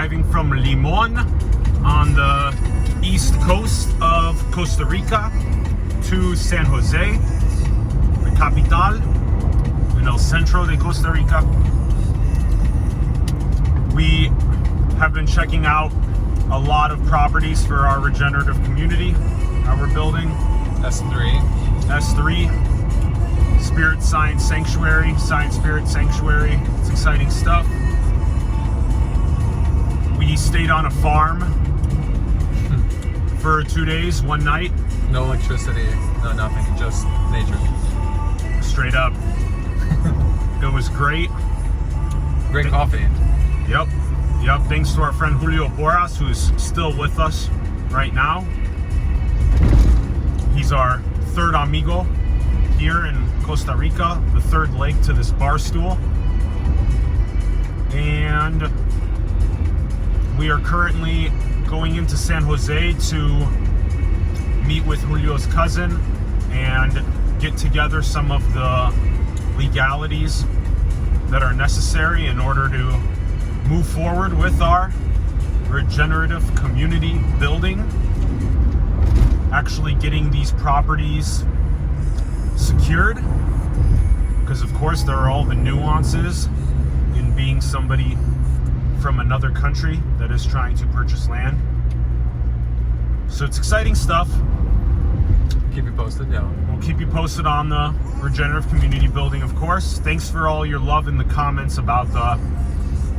driving from Limon on the east coast of Costa Rica to San Jose, the capital, in el centro de Costa Rica. We have been checking out a lot of properties for our regenerative community that we're building. S3, Spirit Science Sanctuary, Science Spirit Sanctuary. It's exciting stuff. We stayed on a farm for 2 days, one night. No electricity, no nothing, just nature. Straight up. It was great. Great coffee. Yep. Thanks to our friend Julio Boras, who's still with us right now. He's our third amigo here in Costa Rica, the third leg to this bar stool. And we are currently going into San Jose to meet with Julio's cousin and get together some of the legalities that are necessary in order to move forward with our regenerative community building, actually getting these properties secured, because of course there are all the nuances in being somebody from another country that is trying to purchase land. So it's exciting stuff. Keep you posted, yeah. We'll keep you posted on the regenerative community building, of course. Thanks for all your love in the comments about the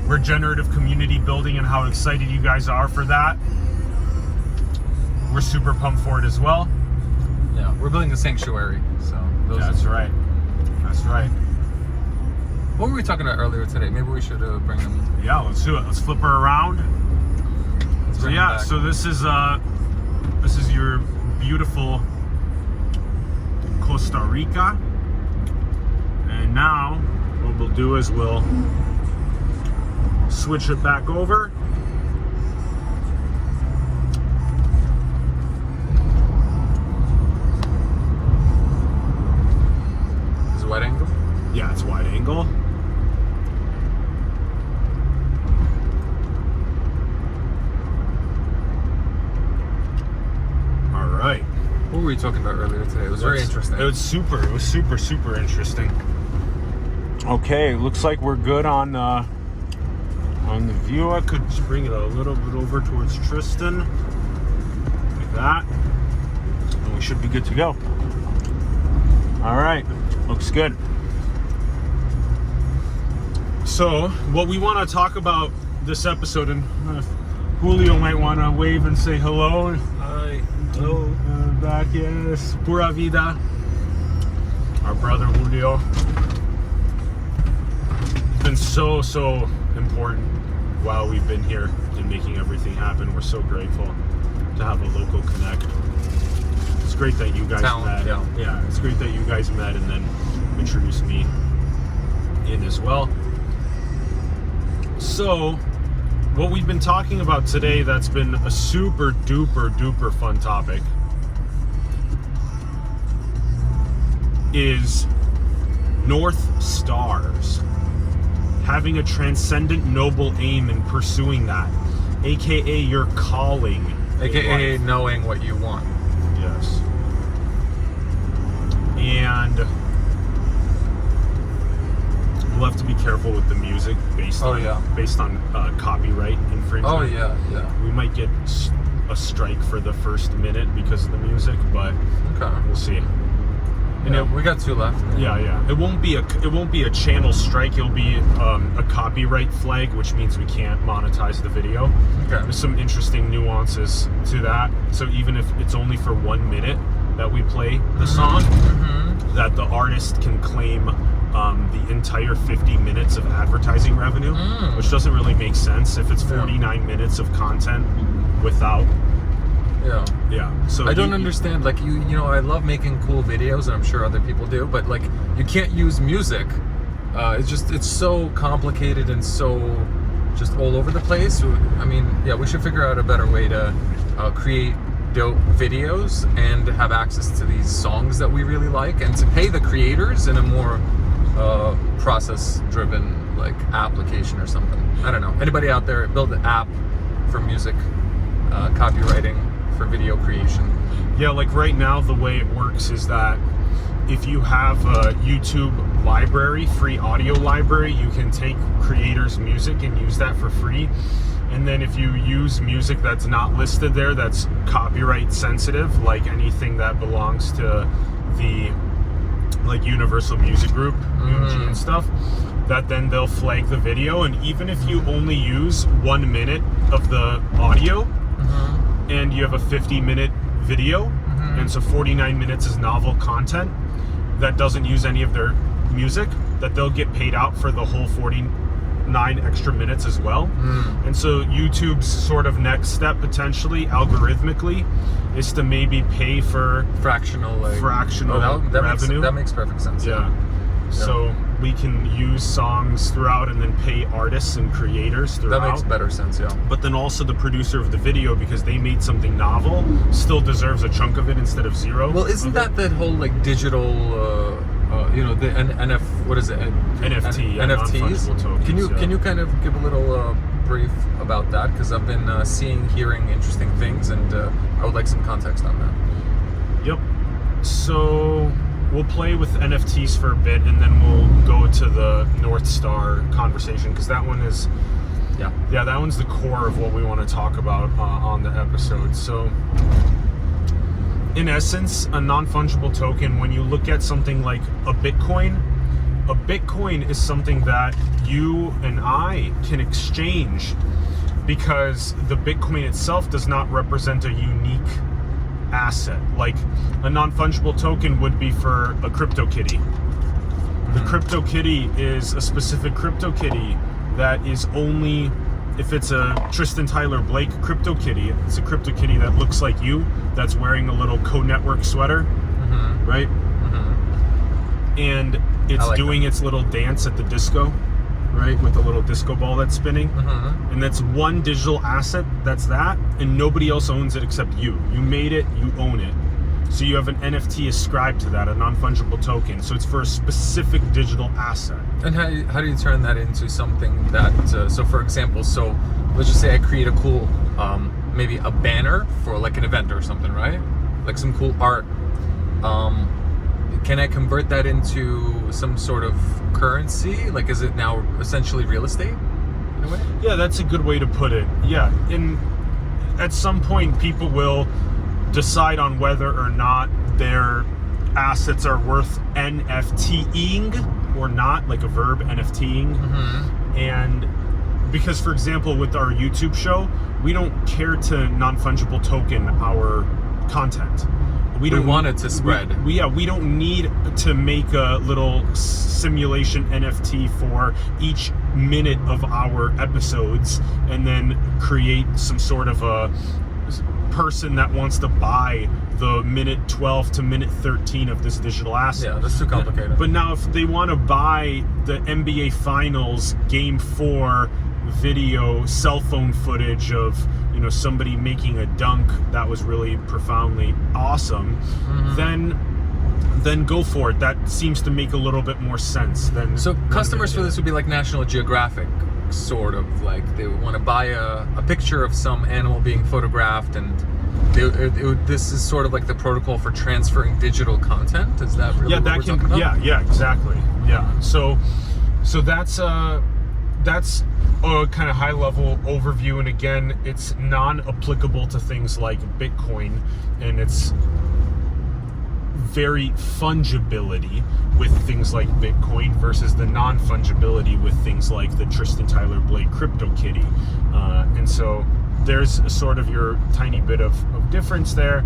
regenerative community building and how excited you guys are for that. We're super pumped for it as well. Yeah, we're building a sanctuary, so That's right. What were we talking about earlier today? Maybe we should bring them. Yeah, let's do it. Let's flip her around. So yeah, so this is your beautiful Costa Rica. And now what we'll do is we'll switch it back over. Is it wide angle? Yeah, it's wide angle. All right. What were we talking about earlier today? It was very interesting. It was super interesting. Okay, looks like we're good on the view. I could just bring it a little bit over towards Tristen, like that, and we should be good to go. All right, looks good. So what we want to talk about this episode, and Julio might want to wave and say hello. Hi, hello. Back, yes, pura vida. Our brother Julio. It's been so important while we've been here and making everything happen. We're so grateful to have a local connect. It's great that you guys met. Yeah, it's great that you guys met and then introduced me in as well. So what we've been talking about today, that's been a super duper fun topic, is North Stars. Having a transcendent noble aim and pursuing that, aka your calling, AKA knowing what you want. Yes. And we'll have to be careful with the music based on copyright infringement. Oh yeah. We might get a strike for the first minute because of the music, but we'll see. Yeah, we got 2 left. Yeah. It won't be a channel strike. It'll be a copyright flag, which means we can't monetize the video. Okay. There's some interesting nuances to that. So even if it's only for 1 minute that we play the song, that the artist can claim the entire 50 minutes of advertising revenue, which doesn't really make sense if it's 49 minutes of content without. Yeah. So I don't understand. Like you know, I love making cool videos, and I'm sure other people do. But like, you can't use music. It's so complicated and so just all over the place. I mean, yeah, we should figure out a better way to create dope videos and have access to these songs that we really like, and to pay the creators in a more process-driven like application or something. I don't know. Anybody out there build an app for music copywriting for video creation? Yeah, like right now the way it works is that if you have a YouTube library, free audio library, you can take creators' music and use that for free. And then if you use music that's not listed there, that's copyright sensitive, like anything that belongs to the like Universal Music Group, UMG and stuff, that then they'll flag the video. And even if you only use 1 minute of the audio and you have a 50-minute video, and so 49 minutes is novel content that doesn't use any of their music, that they'll get paid out for the whole 49 extra minutes as well. And so YouTube's sort of next step, potentially algorithmically, is to maybe pay for Fractional revenue. That makes perfect sense. Yeah. So we can use songs throughout and then pay artists and creators throughout. That makes better sense, yeah. But then also the producer of the video, because they made something novel, still deserves a chunk of it instead of zero. Well, isn't that whole like digital, the what is it? NFT, NFTs. non-fungible tokens, Can you kind of give a little brief about that? Because I've been hearing interesting things, and I would like some context on that. Yep. So we'll play with NFTs for a bit, and then we'll go to the North Star conversation, because that one is, that one's the core of what we want to talk about on the episode. So, in essence, a non-fungible token, when you look at something like a Bitcoin is something that you and I can exchange, because the Bitcoin itself does not represent a unique asset. Like a non-fungible token would be for a CryptoKitty. The CryptoKitty is a specific CryptoKitty that is only, if it's a Tristen Tyler Blake CryptoKitty, it's a CryptoKitty that looks like you, that's wearing a little Code Network sweater, right? And it's doing its little dance at the disco, right, with the little disco ball that's spinning. And that's one digital asset, that's that, and nobody else owns it except you. You made it, you own it. So you have an NFT ascribed to that, a non-fungible token. So it's for a specific digital asset. And how do you turn that into something that, so for example, so let's just say I create a cool, maybe a banner for like an event or something, right? Like some cool art. Can I convert that into some sort of currency? Like, is it now essentially real estate in a way? Yeah, that's a good way to put it. Yeah, at some point, people will decide on whether or not their assets are worth NFTing or not, like a verb, NFTing. And because, for example, with our YouTube show, we don't care to non-fungible token our content. We want it to spread. We don't need to make a little simulation NFT for each minute of our episodes and then create some sort of a person that wants to buy the minute 12 to minute 13 of this digital asset. Yeah, that's too complicated. But now if they want to buy the NBA Finals Game 4 video cell phone footage of somebody making a dunk that was really profoundly awesome, then go for it. That seems to make a little bit more sense than. So customers for this would be like National Geographic, sort of like they want to buy a picture of some animal being photographed, and this is sort of like the protocol for transferring digital content. Is that really what we're talking about? Yeah, exactly. Yeah. So that's a kind of high-level overview, and again, it's non-applicable to things like Bitcoin, and it's very fungibility with things like Bitcoin versus the non-fungibility with things like the Tristen Tyler Blake CryptoKitty. And so there's sort of your tiny bit of difference there.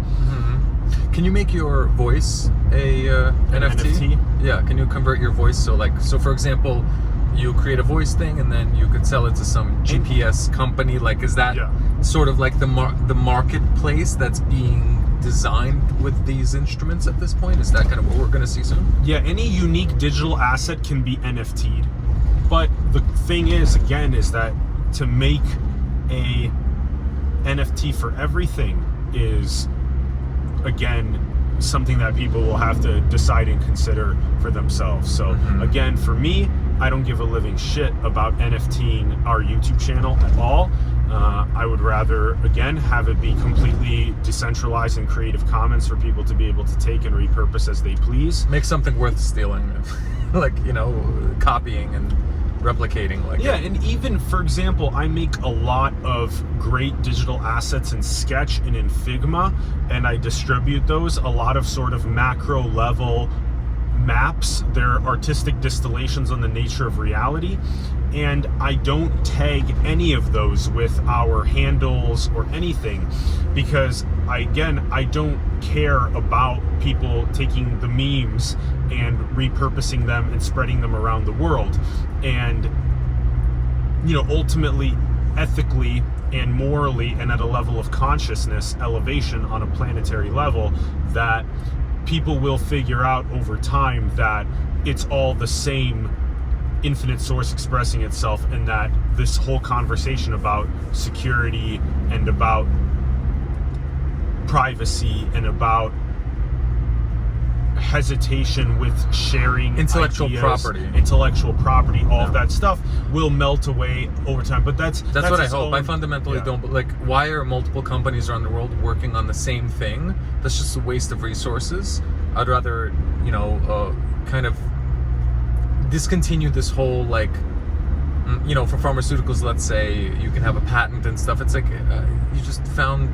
Can you make your voice a NFT? Yeah, can you convert your voice? So for example, you create a voice thing and then you could sell it to some GPS company. Like, is that sort of like the marketplace that's being designed with these instruments at this point? Is that kind of what we're going to see soon? Yeah, any unique digital asset can be NFT'd. But the thing is, again, is that to make a NFT for everything is, again, something that people will have to decide and consider for themselves. So again, for me, I don't give a living shit about NFTing our YouTube channel at all. I would rather, again, have it be completely decentralized and Creative Commons for people to be able to take and repurpose as they please. Make something worth stealing, like, you know, copying and replicating. Like, yeah, and even, for example, I make a lot of great digital assets in Sketch and in Figma, and I distribute those, a lot of sort of macro level maps. They're artistic distillations on the nature of reality, and I don't tag any of those with our handles or anything, because I don't care about people taking the memes and repurposing them and spreading them around the world. And, you know, ultimately, ethically and morally, and at a level of consciousness elevation on a planetary level, that people will figure out over time that it's all the same infinite source expressing itself, and that this whole conversation about security and about privacy and about hesitation with sharing intellectual ideas, property, all of that stuff will melt away over time. But that's what I hope. I fundamentally don't, like, why are multiple companies around the world working on the same thing? That's just a waste of resources. I'd rather, you know, kind of discontinue this whole, like, you know, for pharmaceuticals, let's say you can have a patent and stuff. It's like you just found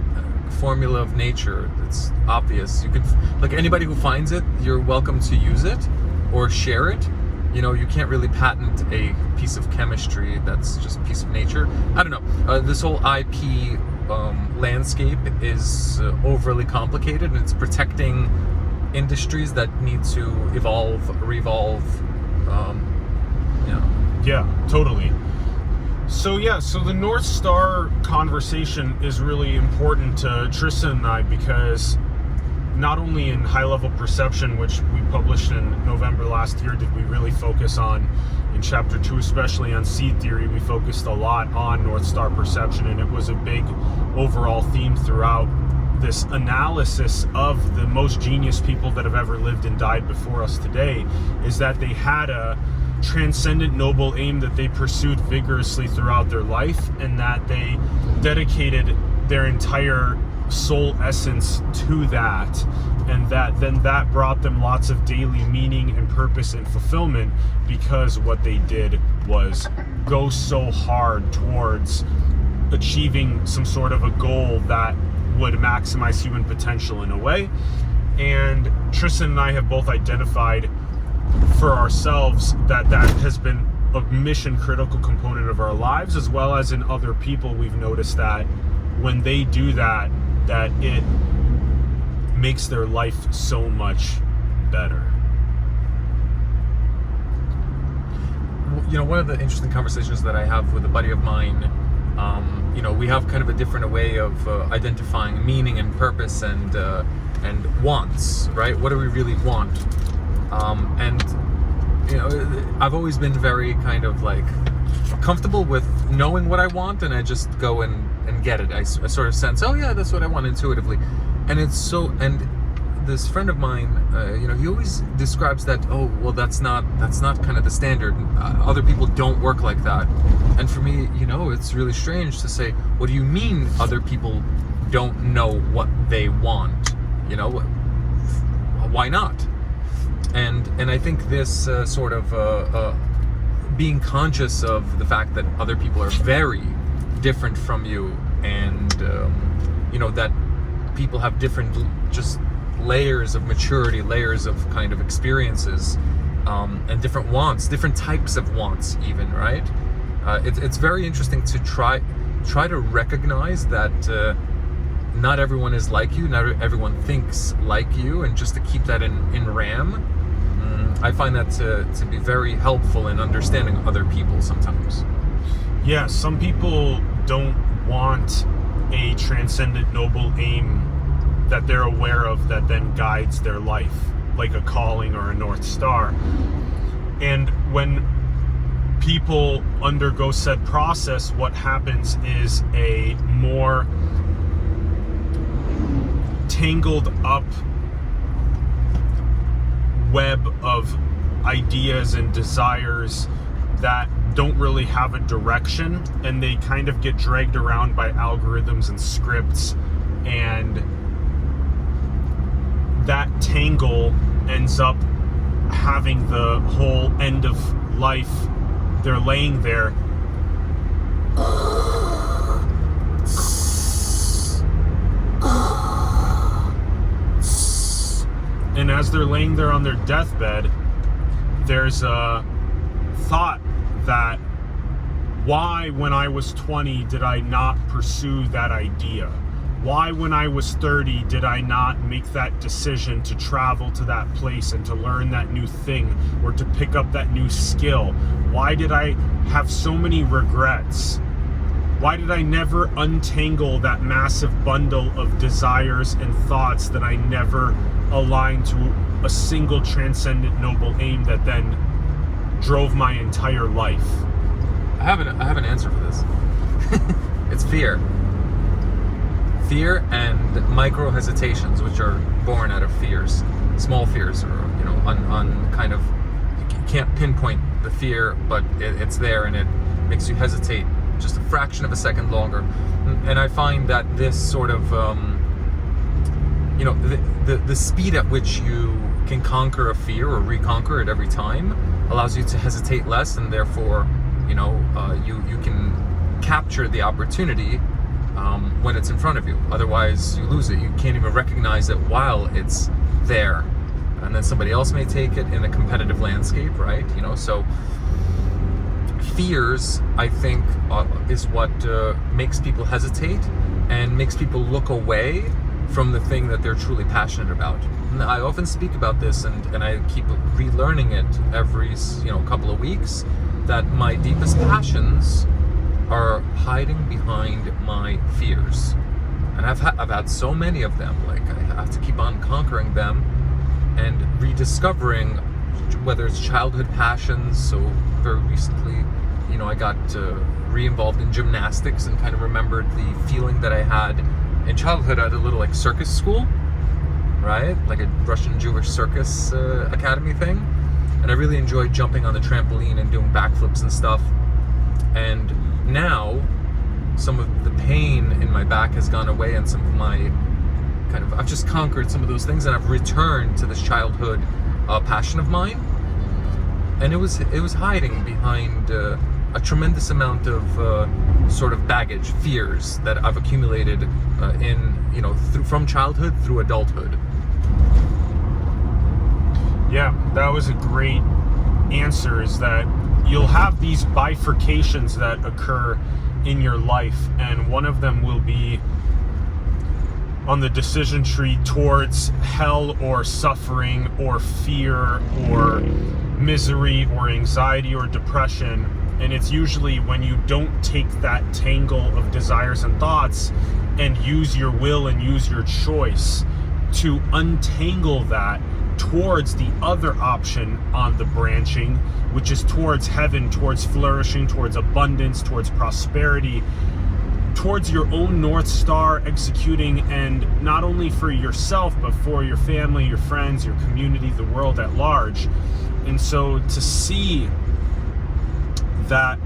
formula of nature. It's obvious. You can, like, anybody who finds it, you're welcome to use it or share it. You know, you can't really patent a piece of chemistry that's just a piece of nature. I don't know. This whole IP landscape is overly complicated, and it's protecting industries that need to revolve. Yeah, totally. So the North Star conversation is really important to Tristen and I, because not only in High Level Perception, which we published in November last year, did we really focus on, in chapter 2 especially, on seed theory, we focused a lot on North Star perception, and it was a big overall theme throughout this analysis of the most genius people that have ever lived and died before us today, is that they had a transcendent noble aim that they pursued vigorously throughout their life, and that they dedicated their entire soul essence to that, and that brought them lots of daily meaning and purpose and fulfillment, because what they did was go so hard towards achieving some sort of a goal that would maximize human potential in a way. And Tristen and I have both identified for ourselves that has been a mission critical component of our lives, as well as in other people. We've noticed that when they do that it makes their life so much better. You know, one of the interesting conversations that I have with a buddy of mine, you know, we have kind of a different way of identifying meaning and purpose and wants, right? What do we really want? And, you know, I've always been very kind of like comfortable with knowing what I want, and I just go and get it. I sort of sense, oh yeah, that's what I want intuitively. And it's so, and this friend of mine, you know, he always describes that, oh, well, that's not kind of the standard. Other people don't work like that. And for me, you know, it's really strange to say, what do you mean other people don't know what they want? You know, why not? And I think this sort of being conscious of the fact that other people are very different from you, and you know, that people have different just layers of maturity, layers of kind of experiences, and different wants, different types of wants even, right? It's very interesting to try to recognize that not everyone is like you, not everyone thinks like you, and just to keep that in RAM. I find that to be very helpful in understanding other people sometimes. Yeah, some people don't want a transcendent noble aim that they're aware of that then guides their life, like a calling or a North Star. And when people undergo said process, what happens is a more tangled up web of ideas and desires that don't really have a direction, and they kind of get dragged around by algorithms and scripts, and that tangle ends up having the whole end of life. They're laying there and as they're laying there on their deathbed, there's a thought that, why when I was 20 did I not pursue that idea? Why when I was 30 did I not make that decision to travel to that place and to learn that new thing, or to pick up that new skill? Why did I have so many regrets? Why did I never untangle that massive bundle of desires and thoughts that I never aligned to a single transcendent noble aim that then drove my entire life? I have an answer for this. It's fear. Fear and micro hesitations, which are born out of fears, small fears, or on kind of, you can't pinpoint the fear, but it's there, and it makes you hesitate just a fraction of a second longer. And I find that this sort of the speed at which you can conquer a fear or reconquer it every time allows you to hesitate less, and therefore you can capture the opportunity when it's in front of you. Otherwise you lose it. You can't even recognize it while it's there, and then somebody else may take it in a competitive landscape, right? So fears, I think, is what makes people hesitate and makes people look away from the thing that they're truly passionate about. And I often speak about this, and I keep relearning it every couple of weeks, that my deepest passions are hiding behind my fears. And I've had so many of them. Like, I have to keep on conquering them and rediscovering, whether it's childhood passions. So very recently, I got re-involved in gymnastics and kind of remembered the feeling that I had in childhood at a little circus school, right? Like a Russian Jewish circus academy thing. And I really enjoyed jumping on the trampoline and doing backflips and stuff. And now some of the pain in my back has gone away, and some of my I've just conquered some of those things, and I've returned to this childhood passion of mine. And it was hiding behind a tremendous amount of sort of baggage, fears that I've accumulated from childhood through adulthood. Yeah, that was a great answer, is that you'll have these bifurcations that occur in your life, and one of them will be on the decision tree towards hell or suffering or fear or misery or anxiety or depression. And it's usually when you don't take that tangle of desires and thoughts and use your will and use your choice to untangle that towards the other option on the branching, which is towards heaven, towards flourishing, towards abundance, towards prosperity, towards your own North Star, executing, and not only for yourself, but for your family, your friends, your community, the world at large. And so to see that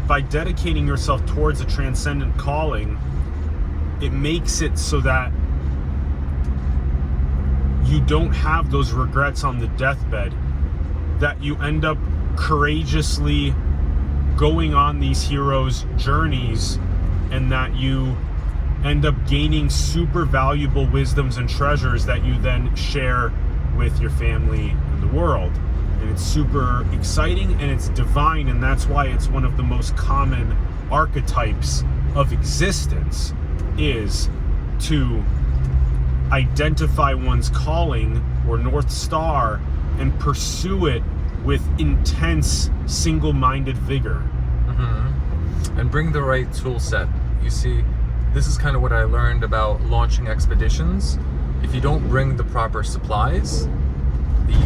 by dedicating yourself towards a transcendent calling, it makes it so that you don't have those regrets on the deathbed, that you end up courageously going on these heroes' journeys, and that you end up gaining super valuable wisdoms and treasures that you then share with your family and the world. And it's super exciting, and it's divine, and that's why it's one of the most common archetypes of existence, is to identify one's calling or North Star and pursue it with intense, single-minded vigor. Mm-hmm. And bring the right tool set. You see, this is kind of what I learned about launching expeditions. If you don't bring the proper supplies,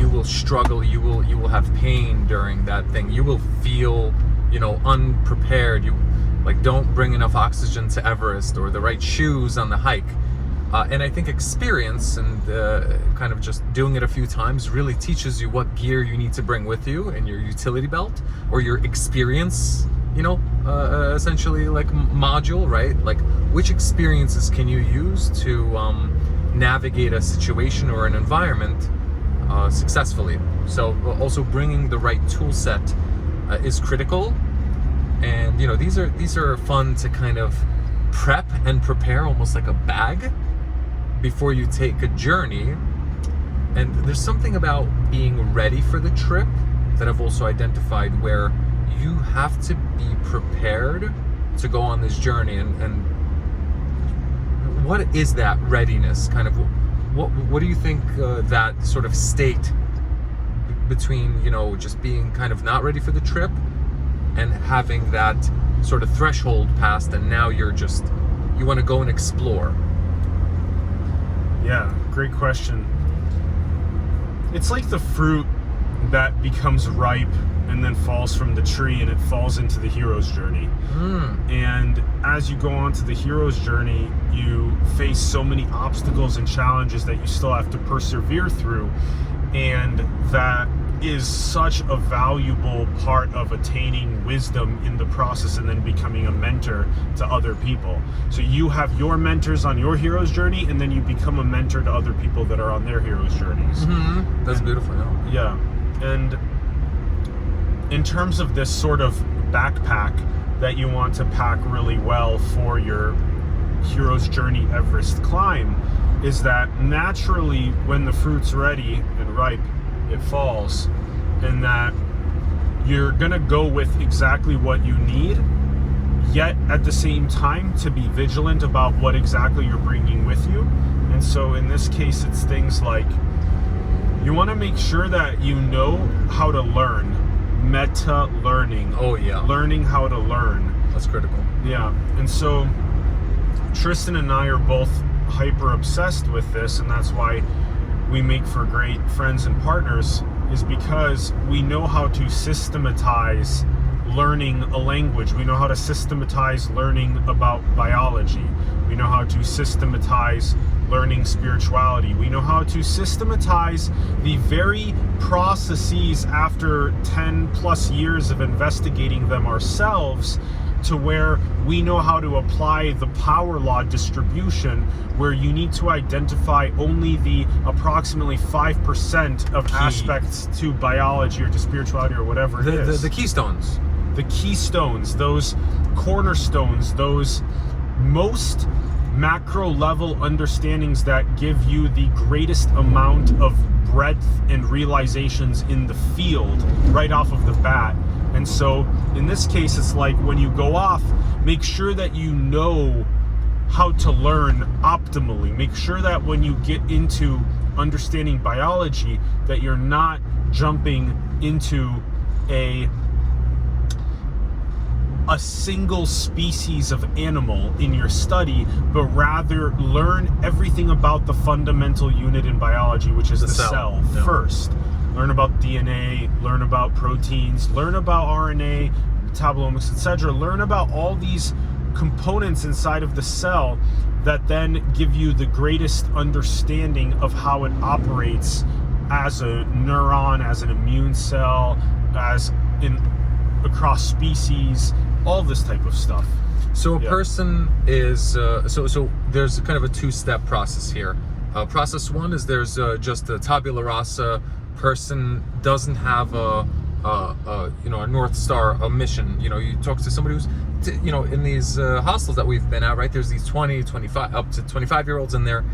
you will struggle, you will have pain during that thing. You will feel, unprepared. You don't bring enough oxygen to Everest, or the right shoes on the hike. And I think experience and kind of just doing it a few times really teaches you what gear you need to bring with you in your utility belt or your experience, essentially like module, right? Like which experiences can you use to navigate a situation or an environment successfully. So also bringing the right tool set is critical. And these are fun to kind of prep and prepare almost like a bag before you take a journey. And there's something about being ready for the trip that I've also identified where you have to be prepared to go on this journey. And what is that readiness? Kind of what do you think that sort of state between just being kind of not ready for the trip and having that sort of threshold passed, and now you want to go and explore? Yeah, great question. It's like the fruit that becomes ripe and then falls from the tree, and it falls into the hero's journey. And as you go on to the hero's journey, you face so many obstacles and challenges that you still have to persevere through, and that is such a valuable part of attaining wisdom in the process and then becoming a mentor to other people. So you have your mentors on your hero's journey, and then you become a mentor to other people that are on their hero's journeys. That's beautiful. Yeah. And in terms of this sort of backpack that you want to pack really well for your hero's journey Everest climb, is that naturally when the fruit's ready and ripe, it falls, and that you're gonna go with exactly what you need, yet at the same time to be vigilant about what exactly you're bringing with you. And so in this case, it's things like you want to make sure that you know how to learn. Meta learning. Oh yeah. Learning how to learn. That's critical. Yeah. And so Tristen and I are both hyper obsessed with this, and that's why we make for great friends and partners, is because we know how to systematize learning a language. We know how to systematize learning about biology. We know how to systematize learning spirituality. We know how to systematize the very processes after 10 plus years of investigating them ourselves, to where we know how to apply the power law distribution, where you need to identify only the approximately 5% of aspects to biology or to spirituality or whatever it is. The keystones. The keystones, those cornerstones, those most macro level understandings that give you the greatest amount of breadth and realizations in the field right off of the bat. And so in this case, it's like when you go off, make sure that you know how to learn optimally. Make sure that when you get into understanding biology, that you're not jumping into a single species of animal in your study, but rather learn everything about the fundamental unit in biology, which is the cell first. Learn about DNA, learn about proteins, learn about RNA, metabolomics, etc. Learn about all these components inside of the cell that then give you the greatest understanding of how it operates as a neuron, as an immune cell, as in across species, all this type of stuff. So a person is so there's kind of a two-step process here. Process one is there's just a tabula rasa. Person doesn't have a North Star, a mission. You talk to somebody who's in these hostels that we've been at, right? There's these 20, 25, up to 25-year-olds in there.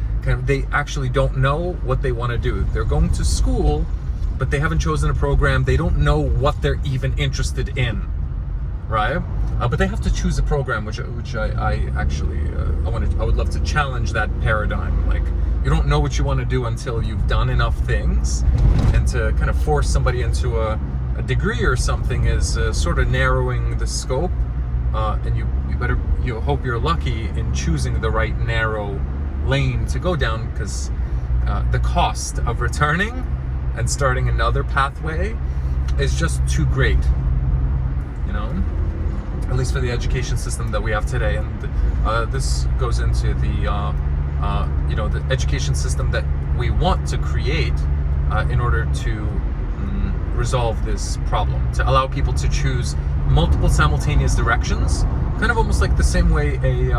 They actually don't know what they want to do. They're going to school, but they haven't chosen a program. They don't know what they're even interested in, right? But they have to choose a program, which I actually I would love to challenge that paradigm. Like, you don't know what you want to do until you've done enough things, and to kind of force somebody into a degree or something is sort of narrowing the scope. And you hope you're lucky in choosing the right narrow lane to go down, because the cost of returning and starting another pathway is just too great, at least for the education system that we have today. And this goes into the the education system that we want to create in order to resolve this problem, to allow people to choose multiple simultaneous directions, kind of almost like the same way a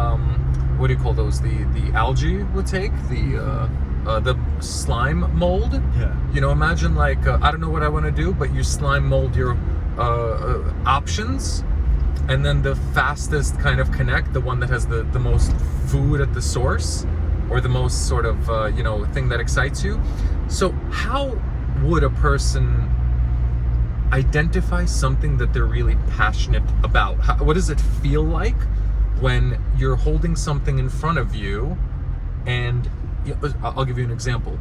what do you call those, the algae would take, the slime mold. Yeah. Imagine like I don't know what I want to do, but you slime mold your options, and then the fastest kind of connect, the one that has the most food at the source, or the most sort of thing that excites you. So how would a person identify something that they're really passionate about? What does it feel like when you're holding something in front of you? And I'll give you an example.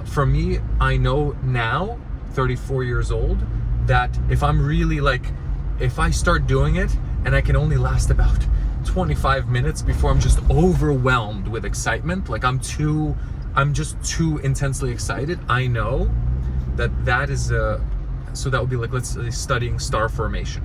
For me, I know now, 34 years old, that if I'm really if I start doing it and I can only last about 25 minutes before I'm just overwhelmed with excitement, like I'm just too intensely excited, I know that is so that would be like, let's say, studying star formation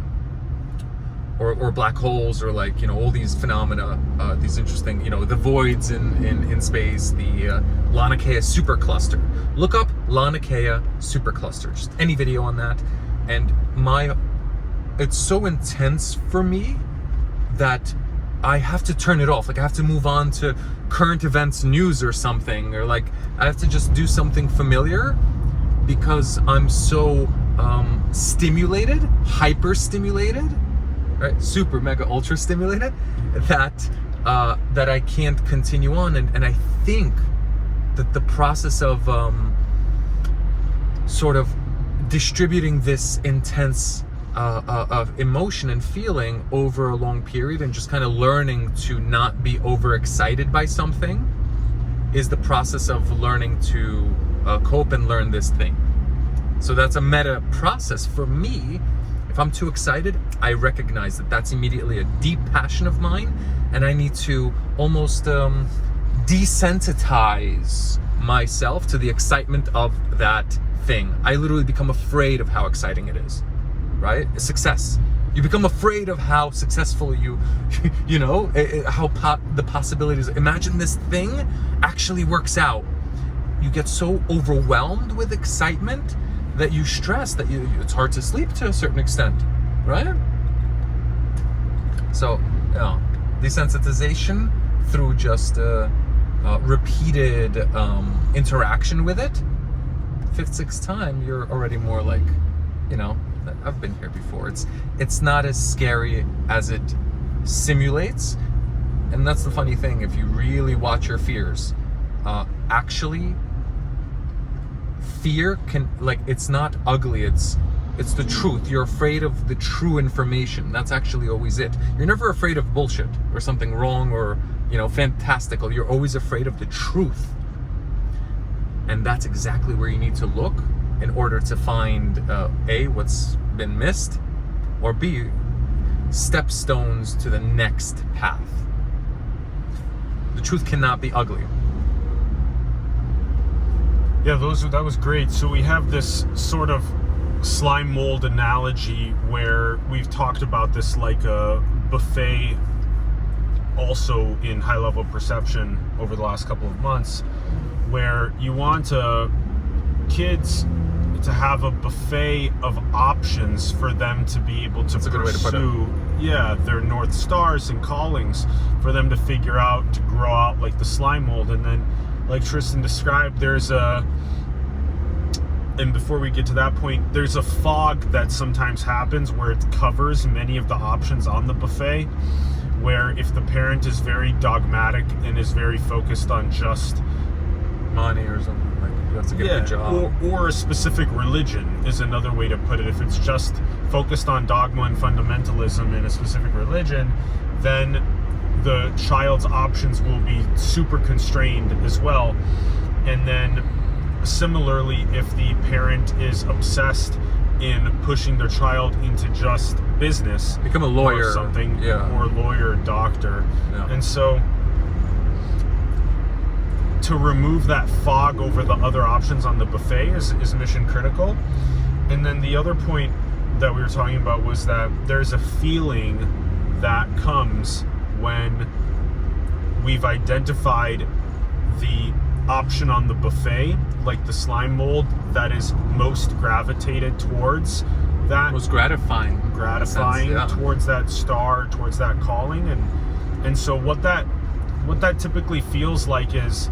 or black holes, or all these phenomena, these interesting, the voids in space, the Laniakea supercluster. Look up Laniakea supercluster, just any video on that. And it's so intense for me that I have to turn it off. I have to move on to current events news or something, or I have to just do something familiar, because I'm so stimulated, hyper stimulated, right? Super, mega, ultra stimulated, that I can't continue on. And I think that the process of sort of distributing this intense of emotion and feeling over a long period, and just kind of learning to not be overexcited by something, is the process of learning to cope and learn this thing. So that's a meta process for me. If I'm too excited, I recognize that that's immediately a deep passion of mine, and I need to almost desensitize myself to the excitement of that thing. I literally become afraid of how exciting it is, right? Success. You become afraid of how successful the possibilities. Imagine this thing actually works out. You get so overwhelmed with excitement that you stress, that it's hard to sleep to a certain extent, right? So, desensitization through just repeated interaction with it. 5th, 6th time, you're already more like, I've been here before. It's not as scary as it simulates. And that's the funny thing. If you really watch your fears, actually, fear can, it's not ugly. It's the truth. You're afraid of the true information. That's actually always it. You're never afraid of bullshit or something wrong or, fantastical. You're always afraid of the truth. And that's exactly where you need to look in order to find A, what's been missed, or B, stepstones to the next path. The truth cannot be ugly. Yeah, that was great. So we have this sort of slime mold analogy where we've talked about this like a buffet also in high level perception over the last couple of months, where you want kids to have a buffet of options for them to be able to pursue their North Stars and callings, for them to figure out, to grow out like the slime mold. And then, like Tristen described, and before we get to that point, there's a fog that sometimes happens where it covers many of the options on the buffet, where if the parent is very dogmatic and is very focused on just money or something, you have to get a good job, or a specific religion is another way to put it. If it's just focused on dogma and fundamentalism in a specific religion, then the child's options will be super constrained as well. And then similarly, if the parent is obsessed in pushing their child into just business, become a lawyer or something, or lawyer, doctor, and so to remove that fog over the other options on the buffet is mission critical. And then the other point that we were talking about was that there's a feeling that comes when we've identified the option on the buffet, like the slime mold, that is most gravitated towards that. Most gratifying. Yeah. Towards that star, towards that calling. And so what that typically feels like is,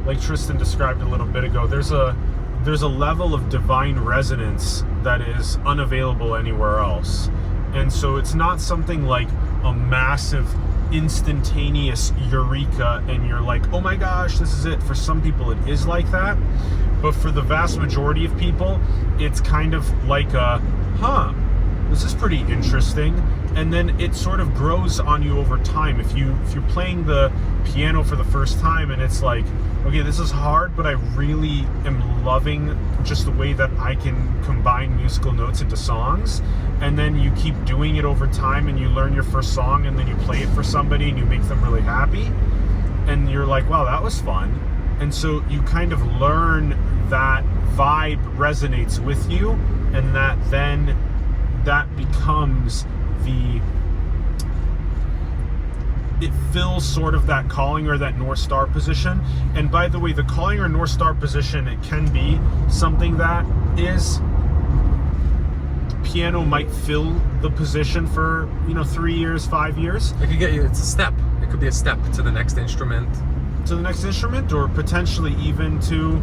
like Tristen described a little bit ago, there's a level of divine resonance that is unavailable anywhere else. And so it's not something like a massive instantaneous eureka and you're like, oh my gosh, this is it. For some people it is like that, but for the vast majority of people it's kind of like a, this is pretty interesting. And then it sort of grows on you over time. If you're playing the piano for the first time and it's like, okay, this is hard, but I really am loving just the way that I can combine musical notes into songs. And then you keep doing it over time and you learn your first song and then you play it for somebody and you make them really happy. And you're like, wow, that was fun. And so you kind of learn that vibe resonates with you, and that becomes it fills sort of that calling or that North Star position. And by the way, the calling or North Star position, it can be something that is, piano might fill the position for 3 years, 5 years. It could get you, it's a step. It could be a step to the next instrument. Or potentially even to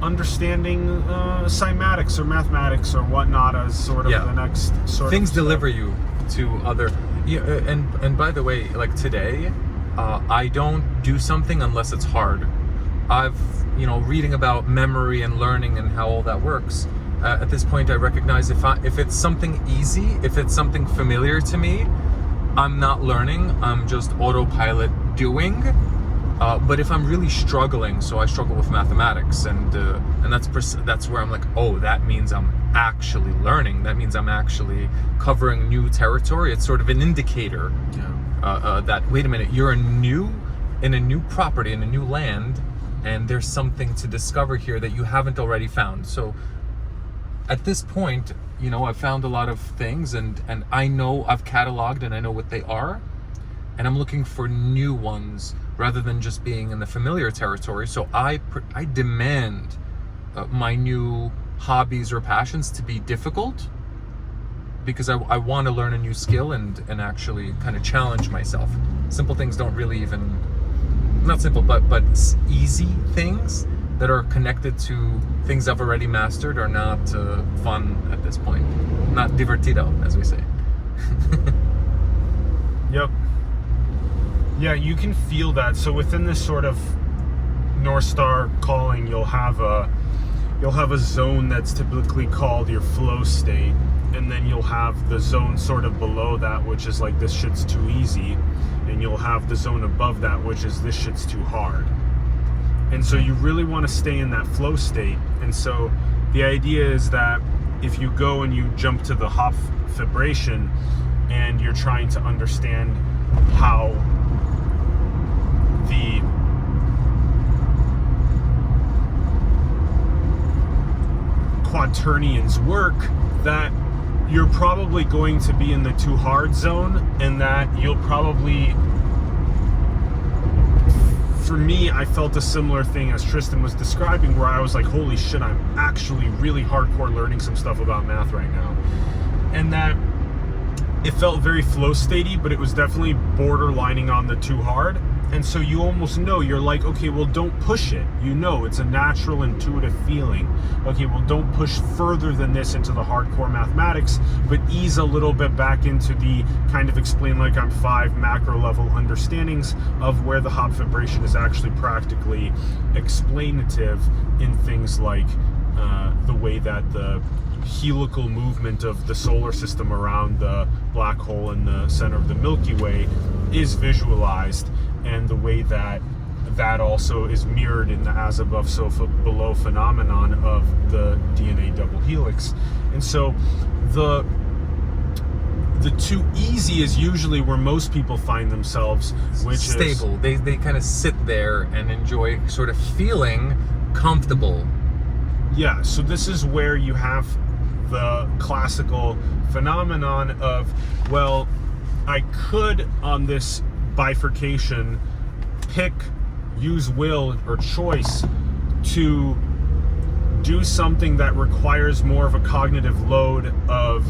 understanding cymatics or mathematics or whatnot as sort of the next sort things of deliver you to other. And by the way, like today, I don't do something unless it's hard. I've reading about memory and learning and how all that works. At this point, I recognize if it's something easy, if it's something familiar to me, I'm not learning. I'm just autopilot doing. But if I'm really struggling, so I struggle with mathematics, and that's where I'm like, oh, that means I'm actually learning. That means I'm actually covering new territory. It's sort of an indicator that, wait a minute, you're in a new property, in a new land, and there's something to discover here that you haven't already found. So at this point, I've found a lot of things, and I know I've cataloged and I know what they are, and I'm looking for new ones rather than just being in the familiar territory. So I demand my new hobbies or passions to be difficult, because I want to learn a new skill and actually kind of challenge myself. Simple things don't really even, not simple, but easy things that are connected to things I've already mastered are not fun at this point. Not divertido, as we say. Yep. Yeah, you can feel that. So within this sort of North Star calling, you'll have a zone that's typically called your flow state, and then you'll have the zone sort of below that, which is like, this shit's too easy, and you'll have the zone above that, which is, this shit's too hard. And so you really want to stay in that flow state. And so the idea is that if you go and you jump to the hop vibration and you're trying to understand how the quaternions work, that you're probably going to be in the too hard zone, and that you'll probably, for me, I felt a similar thing as Tristen was describing, where I was like, holy shit, I'm actually really hardcore learning some stuff about math right now. And that it felt very flow statey, but it was definitely borderlining on the too hard. And so you almost know, you're like, okay, well, don't push it. It's a natural, intuitive feeling. Okay, well, don't push further than this into the hardcore mathematics, but ease a little bit back into the kind of explain like I'm 5 macro level understandings of where the hop vibration is actually practically explanative in things like the way that the helical movement of the solar system around the black hole in the center of the Milky Way is visualized, and the way that also is mirrored in the as above so below phenomenon of the DNA double helix. And so the too easy is usually where most people find themselves, which stable. They kind of sit there and enjoy sort of feeling comfortable. Yeah, so this is where you have the classical phenomenon of, well, I could, on this bifurcation, pick use will or choice to do something that requires more of a cognitive load of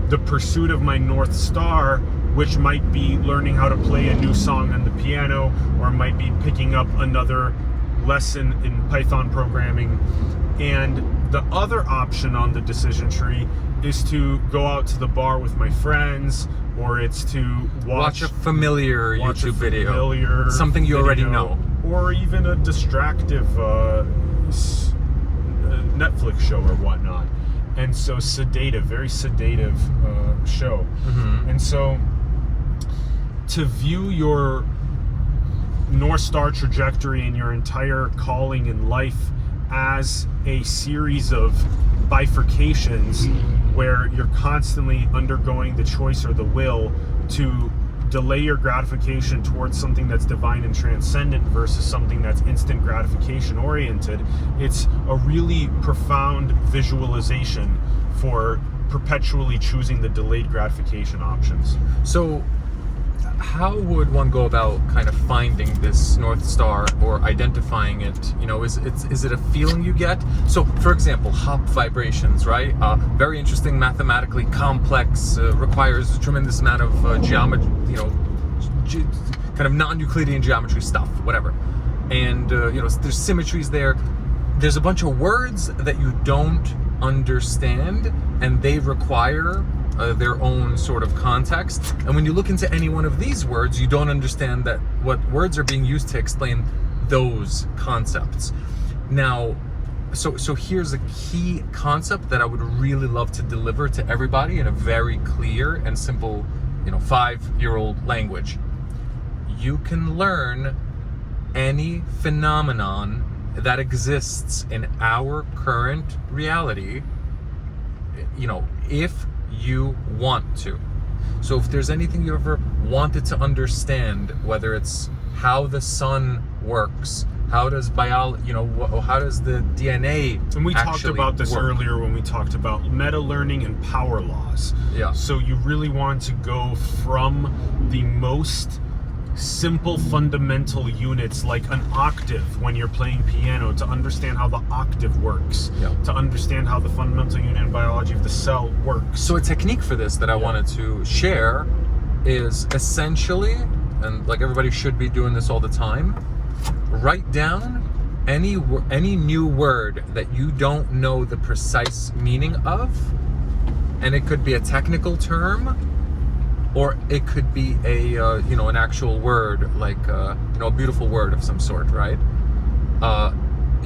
the pursuit of my North Star, which might be learning how to play a new song on the piano, or might be picking up another lesson in Python programming. And the other option on the decision tree is to go out to the bar with my friends, or it's to watch a familiar YouTube video, something you already know, or even a distractive Netflix show or whatnot. And so very sedative show. Mm-hmm. And so to view your North Star trajectory and your entire calling in life as a series of bifurcations where you're constantly undergoing the choice or the will to delay your gratification towards something that's divine and transcendent versus something that's instant gratification oriented, it's a really profound visualization for perpetually choosing the delayed gratification options. So how would one go about kind of finding this North Star or identifying it? You know, is it a feeling you get? So, for example, hop vibrations, right? Very interesting, mathematically complex, requires a tremendous amount of geometry, you know, kind of non-Euclidean geometry stuff, whatever. And, you know, there's symmetries there. There's a bunch of words that you don't understand, and they require their own sort of context. And when you look into any one of these words, you don't understand that what words are being used to explain those concepts. Now, so here's a key concept that I would really love to deliver to everybody in a very clear and simple, you know, 5-year-old language. You can learn any phenomenon that exists in our current reality, you know, if you want to. So if there's anything you ever wanted to understand, whether it's how the sun works, how does biology, you know, how does the DNA and we talked about this work earlier when we talked about meta learning and power laws. Yeah. So you really want to go from the most simple fundamental units like an octave when you're playing piano to understand how the octave works, to understand how the fundamental unit in biology of the cell works. So a technique for this that I wanted to share is essentially, and like everybody should be doing this all the time, write down any new word that you don't know the precise meaning of, and it could be a technical term, or it could be a you know, an actual word, like you know, a beautiful word of some sort, right?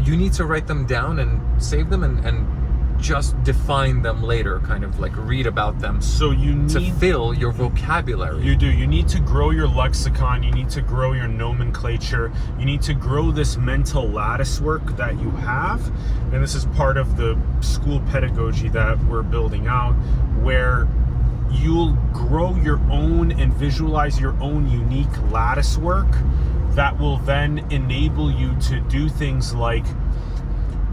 You need to write them down and save them and just define them later, kind of like read about them. So you need to fill your vocabulary. You do. You need to grow your lexicon. You need to grow your nomenclature. You need to grow this mental lattice work that you have. And this is part of the school pedagogy that we're building out, where you'll grow your own and visualize your own unique lattice work that will then enable you to do things like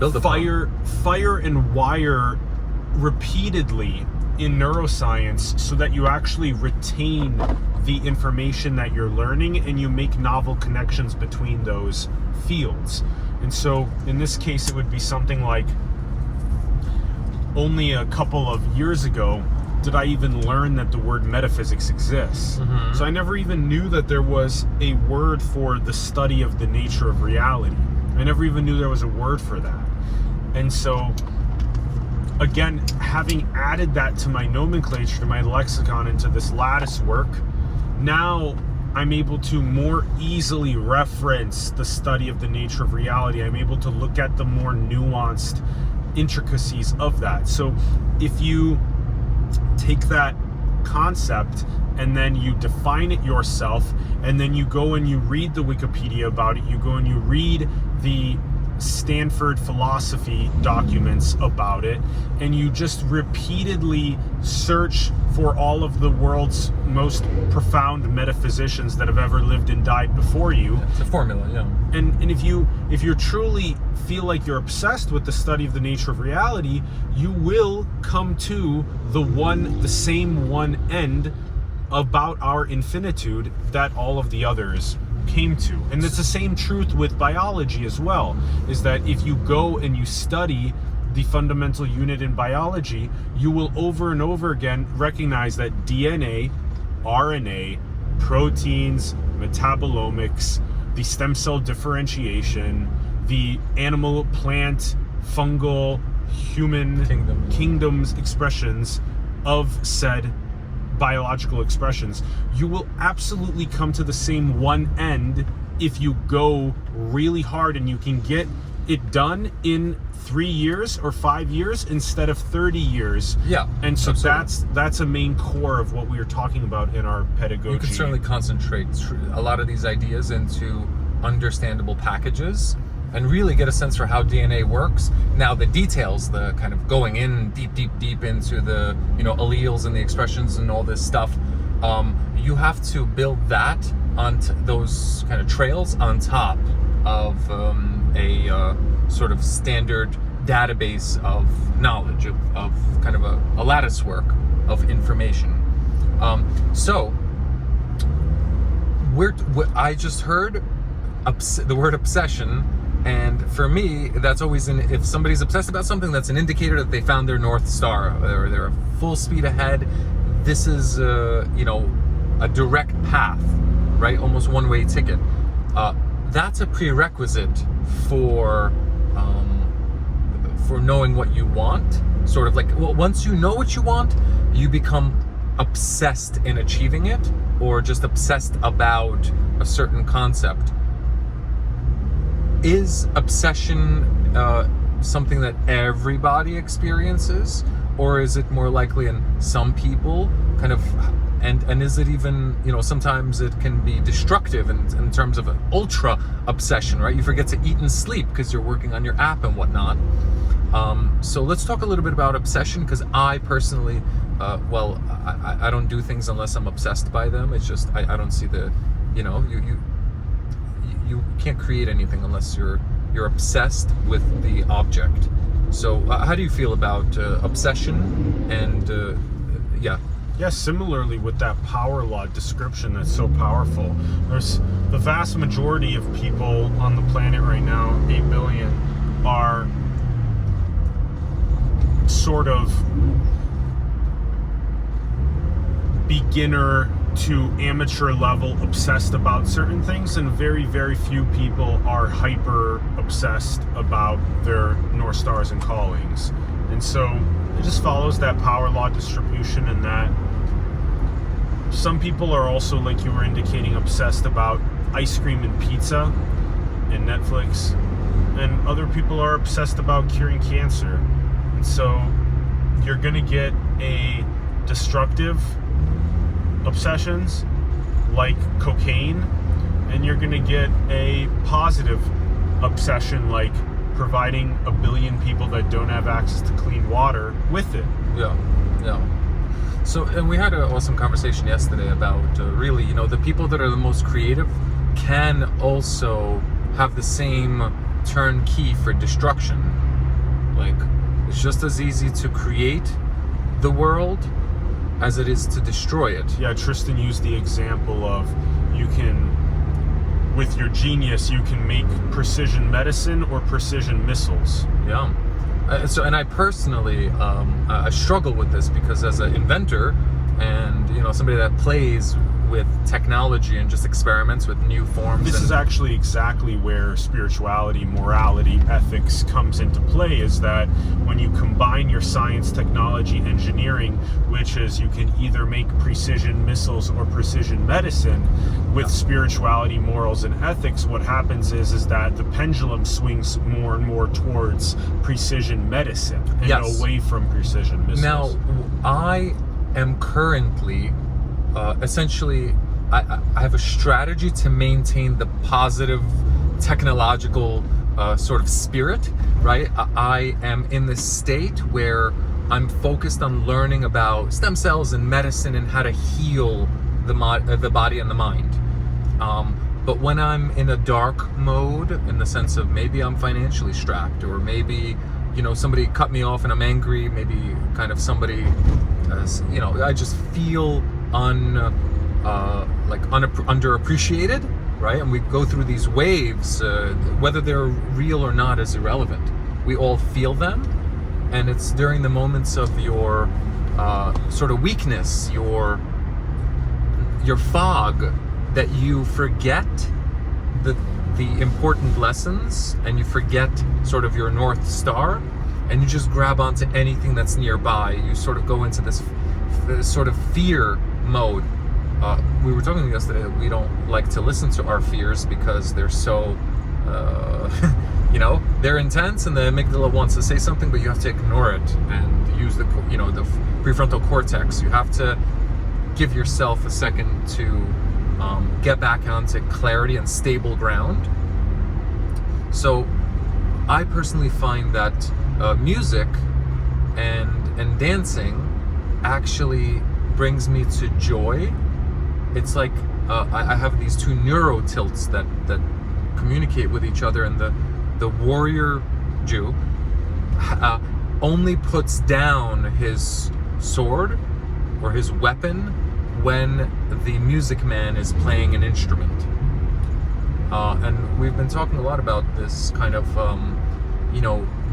build a fire and wire repeatedly in neuroscience so that you actually retain the information that you're learning and you make novel connections between those fields. And so in this case, it would be something like, only a couple of years ago did I even learn that the word metaphysics exists. Mm-hmm. So I never even knew that there was a word for the study of the nature of reality. I never even knew there was a word for that. And so, again, having added that to my nomenclature, to my lexicon, into this lattice work, now I'm able to more easily reference the study of the nature of reality. I'm able to look at the more nuanced intricacies of that. So if you take that concept and then you define it yourself, and then you go and you read the Wikipedia about it, you go and you read the Stanford philosophy documents about it, and you just repeatedly search for all of the world's most profound metaphysicians that have ever lived and died before you. It's a formula, yeah. And if you truly feel like you're obsessed with the study of the nature of reality, you will come to the same one end about our infinitude that all of the others came to. And it's the same truth with biology as well, is that if you go and you study the fundamental unit in biology, you will over and over again recognize that DNA, RNA, proteins, metabolomics, the stem cell differentiation, the animal, plant, fungal, human kingdoms expressions of said biological expressions, you will absolutely come to the same one end if you go really hard, and you can get it done in 3 years or 5 years instead of 30 years. Yeah. And so absolutely. that's a main core of what we are talking about in our pedagogy. You can certainly concentrate a lot of these ideas into understandable packages and really get a sense for how DNA works. Now the details, the kind of going in deep into the, you know, alleles and the expressions and all this stuff, you have to build that onto those kind of trails on top of a sort of standard database of knowledge, of kind of a lattice work of information. So I just heard the word obsession, and for me, that's always if somebody's obsessed about something, that's an indicator that they found their North Star, or they're full speed ahead. This is, you know, a direct path, right? Almost one-way ticket. That's a prerequisite for knowing what you want. Sort of like, well, once you know what you want, you become obsessed in achieving it, or just obsessed about a certain concept. Is obsession something that everybody experiences, or is it more likely in some people? Kind of, and is it even, you know, sometimes it can be destructive in terms of an ultra obsession, right? You forget to eat and sleep because you're working on your app and whatnot. So let's talk a little bit about obsession, because I personally, I don't do things unless I'm obsessed by them. It's just I don't see the, you know, you can't create anything unless you're obsessed with the object. So how do you feel about obsession? And Yeah, similarly with that power law description that's so powerful. There's the vast majority of people on the planet right now, 8 billion, are sort of beginner to amateur level obsessed about certain things, and very, very few people are hyper obsessed about their North Stars and callings. And so it just follows that power law distribution, and that some people are also, like you were indicating, obsessed about ice cream and pizza and Netflix, and other people are obsessed about curing cancer. And so you're gonna get a destructive obsessions like cocaine, and you're gonna get a positive obsession like providing 1 billion people that don't have access to clean water with it. Yeah. So, and we had an awesome conversation yesterday about really, you know, the people that are the most creative can also have the same turnkey for destruction. Like, it's just as easy to create the world as it is to destroy it. Yeah, Tristen used the example of, you can, with your genius, you can make precision medicine or precision missiles. Yeah. So, and I personally, I struggle with this, because as an inventor and, you know, somebody that plays with technology and just experiments with new forms. This is actually exactly where spirituality, morality, ethics comes into play, is that when you combine your science, technology, engineering, which is you can either make precision missiles or precision medicine, with spirituality, morals, and ethics, what happens is that the pendulum swings more and more towards precision medicine and away from precision missiles. Now, I am currently essentially, I have a strategy to maintain the positive technological sort of spirit, right? I am in this state where I'm focused on learning about stem cells and medicine and how to heal the body and the mind. But when I'm in a dark mode, in the sense of maybe I'm financially strapped, or maybe, you know, somebody cut me off and I'm angry, maybe kind of somebody, you know, I just feel underappreciated, right? And we go through these waves, whether they're real or not is irrelevant. We all feel them, and it's during the moments of your sort of weakness, your fog, that you forget the important lessons, and you forget sort of your North Star, and you just grab onto anything that's nearby. You sort of go into this sort of fear mode. We were talking yesterday that we don't like to listen to our fears because they're so, they're intense, and the amygdala wants to say something, but you have to ignore it and use the prefrontal cortex. You have to give yourself a second to get back onto clarity and stable ground. So I personally find that music and dancing actually brings me to joy. It's like I have these two neuro tilts that communicate with each other, and the warrior Jew only puts down his sword or his weapon when the music man is playing an instrument. And we've been talking a lot about this kind of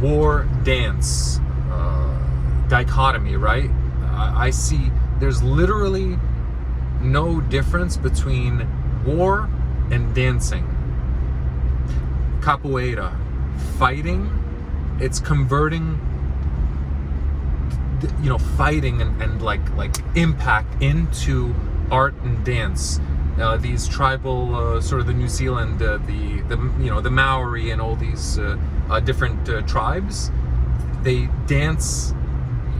war dance dichotomy, right? I see there's literally no difference between war and dancing. Capoeira, fighting, it's converting fighting and like impact into art and dance. These tribal sort of the New Zealand, the Maori and all these different tribes, they dance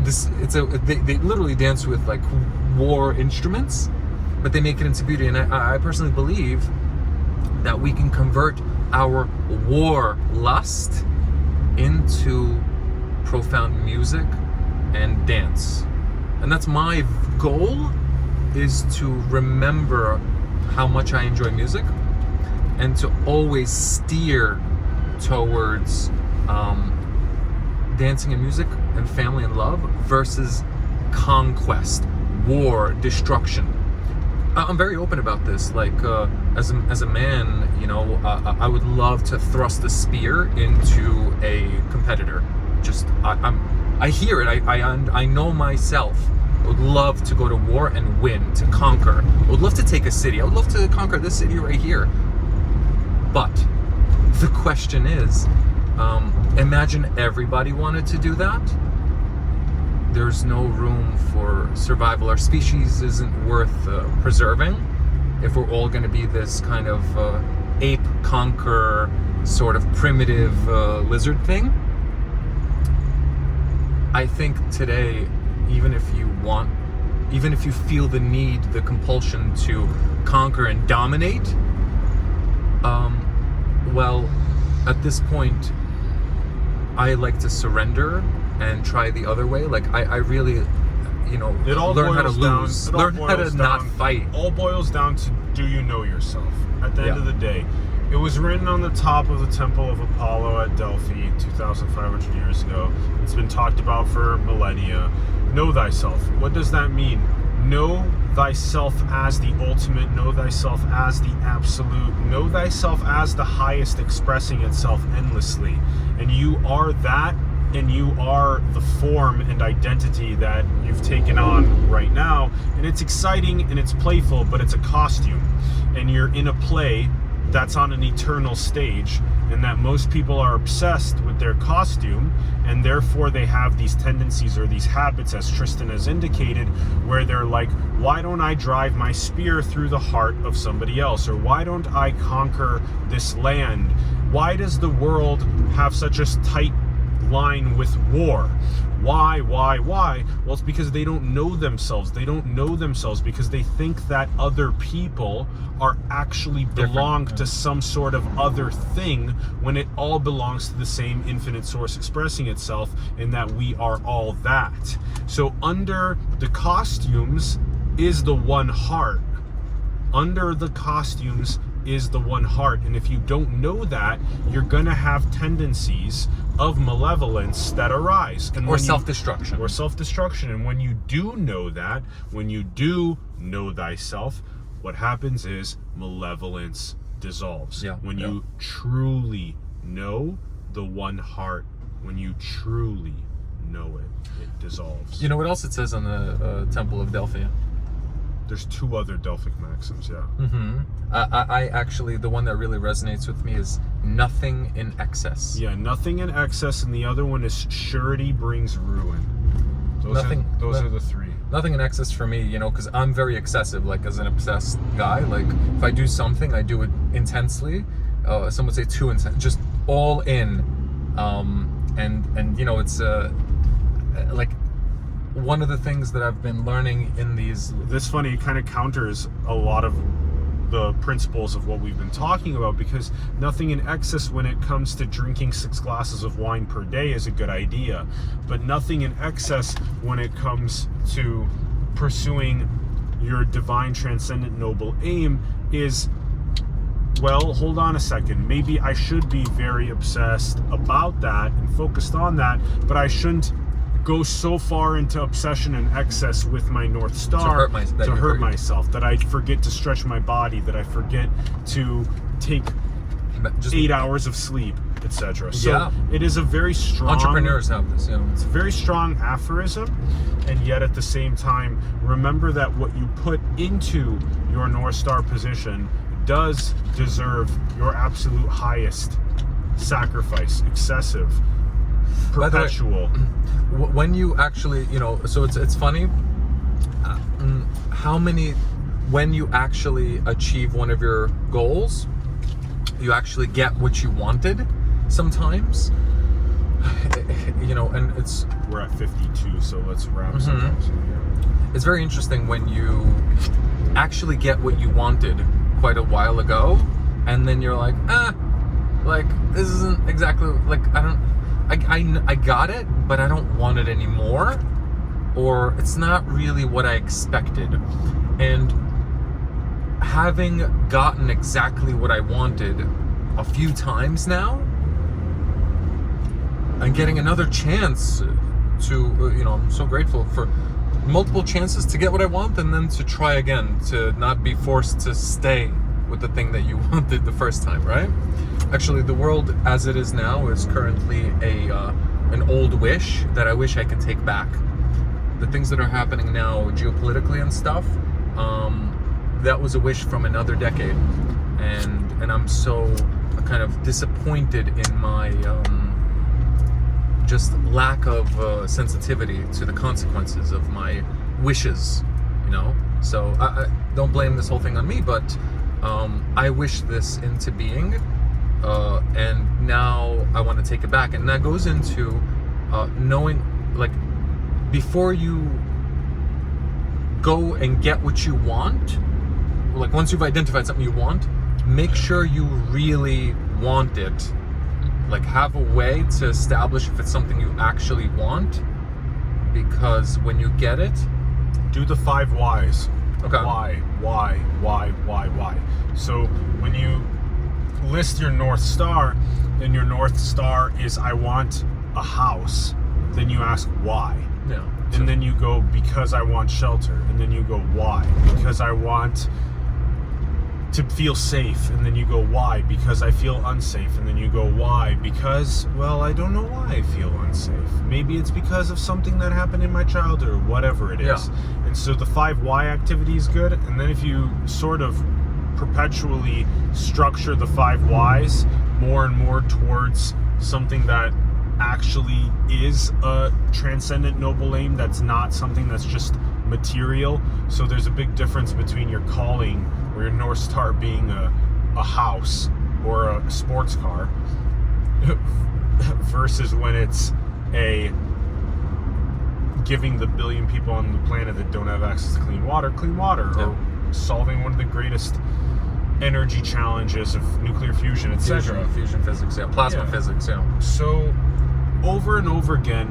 they literally dance with like war instruments, but they make it into beauty. And I personally believe that we can convert our war lust into profound music and dance. And that's my goal, is to remember how much I enjoy music and to always steer towards dancing and music and family and love versus conquest, war, destruction. I'm very open about this. Like as a man, I would love to thrust a spear into a competitor. Just I hear it. I know myself. I would love to go to war and win, to conquer. I would love to take a city. I would love to conquer this city right here. But the question is, imagine everybody wanted to do that. There's no room for survival. Our species isn't worth preserving if we're all going to be this kind of ape conquer sort of primitive lizard thing. I think today, even if you feel the need, the compulsion to conquer and dominate, well, at this point, I like to surrender and try the other way. Like I really, learn how to lose, learn how to not fight. It all boils down to, do you know yourself? At the end of the day, it was written on the top of the Temple of Apollo at Delphi 2,500 years ago. It's been talked about for millennia. Know thyself. What does that mean? Know thyself as the ultimate. Know thyself as the absolute. Know thyself as the highest, expressing itself endlessly. And you are that, and you are the form and identity that you've taken on right now. And it's exciting and it's playful, but it's a costume. And you're in a play that's on an eternal stage, and that most people are obsessed with their costume, and therefore they have these tendencies or these habits, as Tristen has indicated, where they're like, why don't I drive my spear through the heart of somebody else? Or why don't I conquer this land? Why does the world have such a tight line with war? Why? Well, it's because they don't know themselves. They don't know themselves because they think that other people are actually belong to some sort of other thing, when it all belongs to the same infinite source expressing itself, in that we are all that. So under the costumes is the one heart. Under the costumes is the one heart. And if you don't know that, you're going to have tendencies of malevolence that arise. And or self-destruction. And when you do know that, when you do know thyself, what happens is malevolence dissolves. Yeah, When yeah. you truly know the one heart, when you truly know it, it dissolves. You know what else it says on the Temple of Delphi? There's 2 other Delphic maxims, yeah. Mm-hmm. I actually, the one that really resonates with me is nothing in excess. Yeah, nothing in excess, and the other one is surety brings ruin. Those are the 3. Nothing in excess for me, you know, because I'm very excessive, like as an obsessed guy. Like if I do something, I do it intensely. Some would say too intense, just all in. And you know, it's like one of the things that I've been learning in these. This funny, it kind of counters a lot of the principles of what we've been talking about, because nothing in excess when it comes to drinking 6 glasses of wine per day is a good idea, but nothing in excess when it comes to pursuing your divine transcendent noble aim is, well, hold on a second, maybe I should be very obsessed about that and focused on that, but I shouldn't go so far into obsession and excess with my North Star to hurt myself, that I forget to stretch my body, that I forget to take just 8 hours of sleep, etc. So yeah. It is a very strong... Entrepreneurs have this, you know. It's a very strong aphorism, and yet at the same time, remember that what you put into your North Star position does deserve your absolute highest sacrifice, excessive, perpetual. When you actually, you know, so it's funny how many, when you actually achieve one of your goals, you actually get what you wanted sometimes, you know, and it's... We're at 52, so let's wrap sometimes in here. It's very interesting when you actually get what you wanted quite a while ago, and then you're like, like, this isn't exactly, like, I got it, but I don't want it anymore, or it's not really what I expected. And having gotten exactly what I wanted a few times now, and getting another chance to, you know, I'm so grateful for multiple chances to get what I want, and then to try again, to not be forced to stay with the thing that you wanted the first time, right? Actually, the world as it is now is currently an old wish that I wish I could take back. The things that are happening now geopolitically and stuff, that was a wish from another decade, and I'm so kind of disappointed in my just lack of sensitivity to the consequences of my wishes, you know. So I don't blame this whole thing on me, but I wish this into being, and now I want to take it back. And that goes into knowing, like, before you go and get what you want, like once you've identified something you want, make sure you really want it. Like, have a way to establish if it's something you actually want, because when you get it, do the 5 whys. Okay. Why? So when you list your North Star, and your North Star is I want a house, then you ask why. yeah. And then you go, because I want shelter. And then you go, why? Because I want to feel safe. And then you go, why? Because I feel unsafe. And then you go, why? Because, well, I don't know why I feel unsafe. Maybe it's because of something that happened in my childhood, or whatever it is. Yeah. And so the 5 why activity is good. And then if you sort of perpetually structure the 5 whys more and more towards something that actually is a transcendent noble aim, that's not something that's just material. So there's a big difference between your calling, or your North Star being a house or a sports car, versus when it's a giving the billion people on the planet that don't have access to clean water, yeah. or solving one of the greatest energy challenges of nuclear fusion, etc. Fusion physics, yeah. Plasma physics, yeah. So over and over again,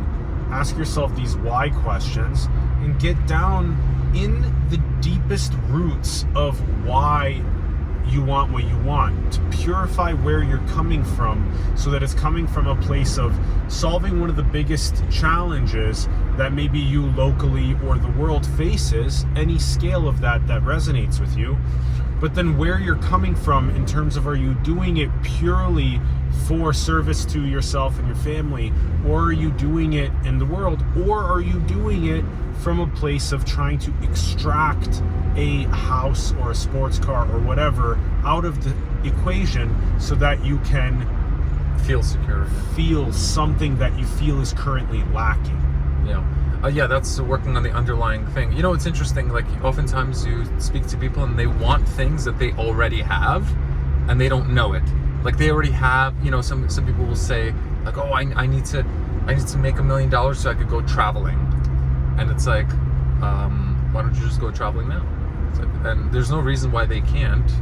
ask yourself these why questions and get down in the deepest roots of why you want what you want, to purify where you're coming from, so that it's coming from a place of solving one of the biggest challenges that maybe you locally or the world faces, any scale of that resonates with you. But then where you're coming from in terms of, are you doing it purely for service to yourself and your family, or are you doing it in the world, or are you doing it from a place of trying to extract a house or a sports car or whatever out of the equation so that you can feel secure, feel something that you feel is currently lacking. Yeah, that's working on the underlying thing. You know, it's interesting, like oftentimes you speak to people and they want things that they already have and they don't know it. Like they already have, you know, some people will say like, oh, I need to make $1 million so I could go traveling. And it's like, why don't you just go traveling now? It's like, and there's no reason why they can't,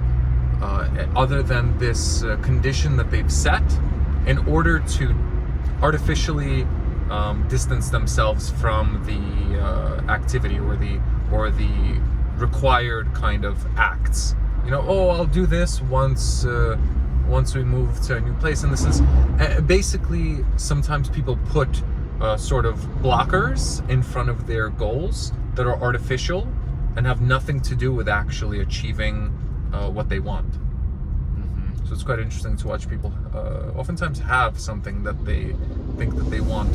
other than this condition that they've set in order to artificially distance themselves from the activity or the required kind of acts. You know, oh, I'll do this once we move to a new place. And this is basically, sometimes people put sort of blockers in front of their goals that are artificial and have nothing to do with actually achieving what they want. Mm-hmm. So it's quite interesting to watch people oftentimes have something that they think that they want.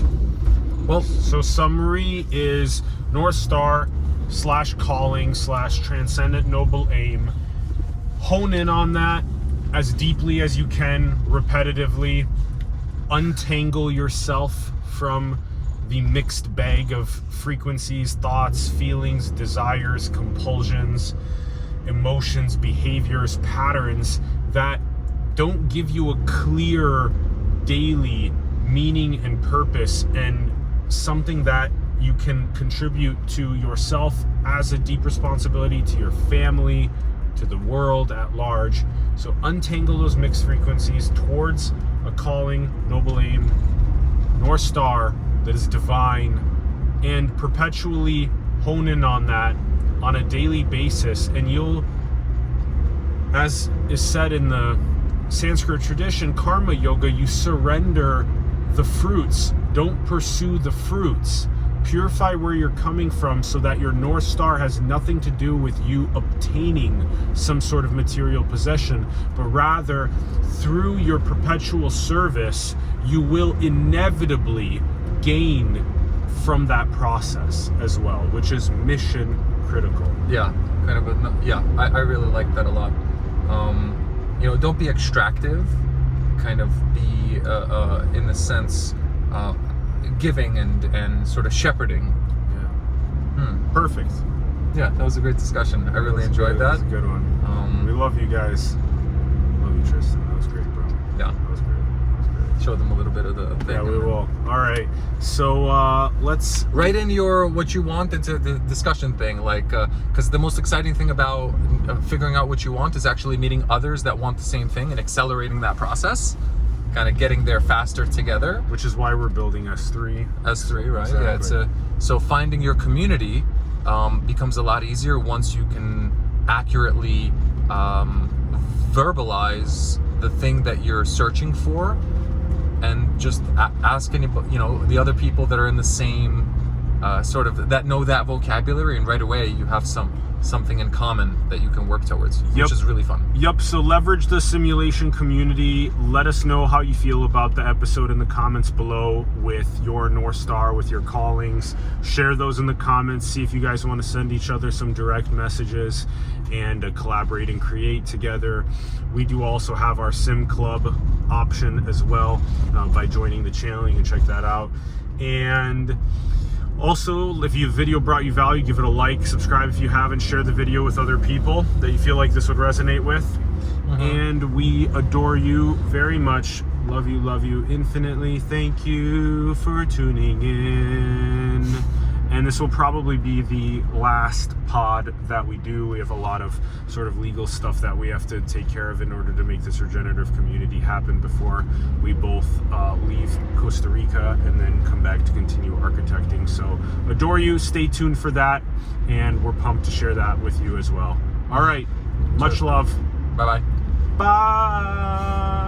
Well, so summary is North Star / calling / transcendent noble aim. Hone in on that as deeply as you can, repetitively. Untangle yourself from the mixed bag of frequencies, thoughts, feelings, desires, compulsions, emotions, behaviors, patterns that don't give you a clear daily meaning and purpose, and something that you can contribute to yourself as a deep responsibility, to your family, to the world at large. So untangle those mixed frequencies towards a calling, noble aim, North Star that is divine, and perpetually hone in on that on a daily basis. And you'll, as is said in the Sanskrit tradition, karma yoga, you surrender the fruits. Don't pursue the fruits. Purify where you're coming from so that your North Star has nothing to do with you obtaining some sort of material possession, but rather through your perpetual service, you will inevitably gain from that process as well, which is mission critical. Yeah, kind of I really like that a lot. You know, don't be extractive, kind of be in the sense giving and sort of shepherding. Yeah. Perfect. Yeah, that was a great discussion. I really enjoyed that. That was a good one. We love you guys. Love you, Tristen. That was great, bro. Yeah. That was great. Show them a little bit of the thing. Yeah, we will. All right. So let's write in what you want into the discussion thing, like because the most exciting thing about figuring out what you want is actually meeting others that want the same thing and accelerating that process, kind of getting there faster together. Which is why we're building S3. S3, right? Exactly. Yeah. So finding your community becomes a lot easier once you can accurately verbalize the thing that you're searching for, and just ask anybody, you know, the other people that are in the same sort of, that know that vocabulary, and right away you have something in common that you can work towards, which is really fun. Yep. So leverage the simulation community. Let us know how you feel about the episode in the comments below with your North Star, with your callings. Share those in the comments. See if you guys want to send each other some direct messages and collaborate and create together. We do also have our Sim Club option as well. By joining the channel, you can check that out. And also, if your video brought you value, give it a like, subscribe if you haven't, share the video with other people that you feel like this would resonate with. And we adore you very much. Love you infinitely. Thank you for tuning in. And this will probably be the last pod that we do. We have a lot of sort of legal stuff that we have to take care of in order to make this regenerative community happen before we both leave Costa Rica and then come back to continue architecting. So adore you. Stay tuned for that. And we're pumped to share that with you as well. All right. Much love. Bye-bye. Bye.